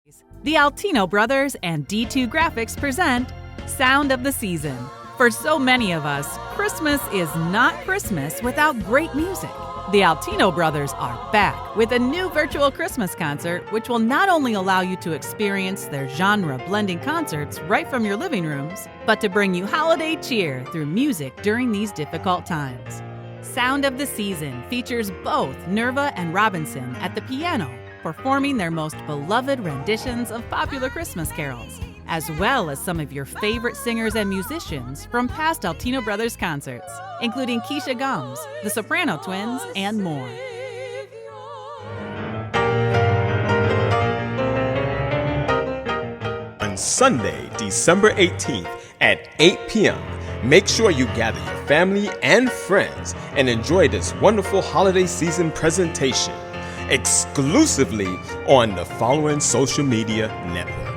The Altino Brothers and D2 Graphics present Sound of the Season. For so many of us, Christmas is not Christmas without great music. The Altino Brothers are back with a new virtual Christmas concert, which will not only allow you to experience their genre-blending concerts right from your living rooms, but to bring you holiday cheer through music during these difficult times. Sound of the Season features both Nerva and Robinson at the piano, performing their most beloved renditions of popular Christmas carols, as well as some of your favorite singers and musicians from past Altino Brothers concerts, including Keisha Gums, the Soprano Twins, and more. On Sunday, December 18th at 8 p.m., make sure you gather your family and friends and enjoy this wonderful holiday season presentation exclusively on the following social media networks.